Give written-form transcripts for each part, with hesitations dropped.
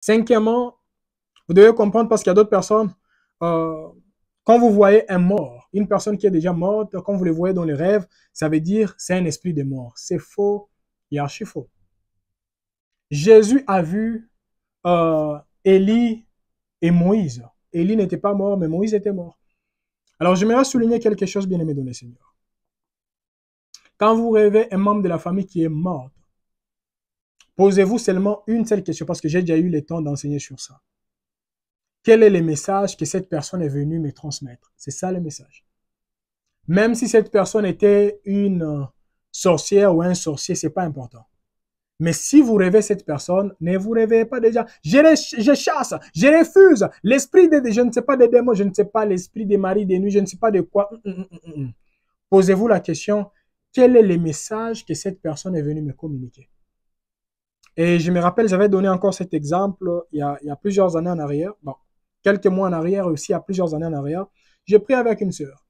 Cinquièmement, vous devez comprendre parce qu'il y a d'autres personnes, euh, quand vous voyez un mort, une personne qui est déjà morte, quand vous le voyez dans les rêves, ça veut dire c'est un esprit de mort. C'est faux et archi faux. Jésus a vu Élie et Moïse. Élie n'était pas mort, mais Moïse était mort. Alors, j'aimerais souligner quelque chose, bien aimé dans le Seigneur. Quand vous rêvez un membre de la famille qui est mort, posez-vous seulement une seule question, parce que j'ai déjà eu le temps d'enseigner sur ça. Quel est le message que cette personne est venue me transmettre? C'est ça le message. Même si cette personne était une sorcière ou un sorcier, c'est pas important. Mais si vous rêvez cette personne, ne vous réveillez pas déjà. Je chasse, je refuse. L'esprit de, je ne sais pas des démons, je ne sais pas l'esprit des maris des nuits, je ne sais pas de quoi. Posez-vous la question, quel est le message que cette personne est venue me communiquer? Et je me rappelle, j'avais donné encore cet exemple il y a plusieurs années en arrière. Bon, quelques mois en arrière, aussi il y a plusieurs années en arrière. J'ai pris avec une sœur.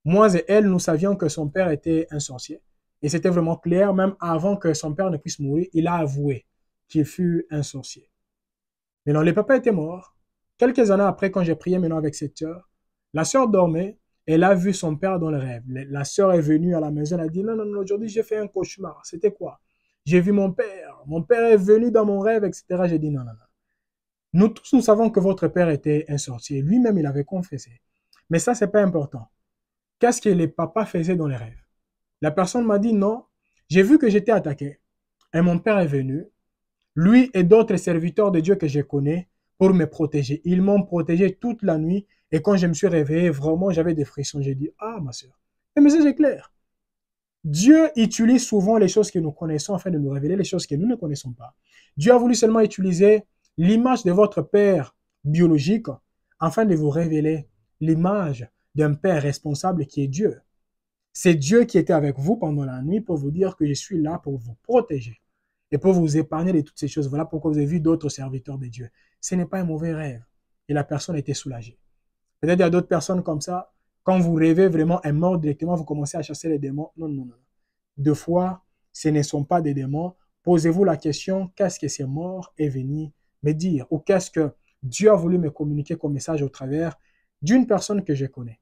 Moi et elle, nous savions que son père était un sorcier. Et c'était vraiment clair, même avant que son père ne puisse mourir, il a avoué qu'il fut un sorcier. Mais non, le papa était mort. Quelques années après, quand j'ai prié maintenant avec cette sœur, la sœur dormait, elle a vu son père dans le rêve. La sœur est venue à la maison, elle a dit, non, non, non, aujourd'hui j'ai fait un cauchemar. C'était quoi? J'ai vu mon père est venu dans mon rêve, etc. J'ai dit, non, non, non. Nous tous, nous savons que votre père était un sorcier. Lui-même, il avait confessé. Mais ça, c'est pas important. Qu'est-ce que les papas faisaient dans les rêves? La personne m'a dit non, j'ai vu que j'étais attaqué. Et mon père est venu, lui et d'autres serviteurs de Dieu que je connais, pour me protéger. Ils m'ont protégé toute la nuit. Et quand je me suis réveillé, vraiment, j'avais des frissons. J'ai dit, ah, ma soeur, le message est clair. Dieu utilise souvent les choses que nous connaissons afin de nous révéler les choses que nous ne connaissons pas. Dieu a voulu seulement utiliser l'image de votre père biologique afin de vous révéler l'image d'un père responsable qui est Dieu. C'est Dieu qui était avec vous pendant la nuit pour vous dire que je suis là pour vous protéger et pour vous épargner de toutes ces choses. Voilà pourquoi vous avez vu d'autres serviteurs de Dieu. Ce n'est pas un mauvais rêve. Et la personne était soulagée. Peut-être il y a d'autres personnes comme ça. Quand vous rêvez vraiment un mort directement, vous commencez à chasser les démons. Non, non, non. Deux fois, ce ne sont pas des démons. Posez-vous la question, qu'est-ce que ces morts est venu me dire? Ou qu'est-ce que Dieu a voulu me communiquer comme message au travers d'une personne que je connais?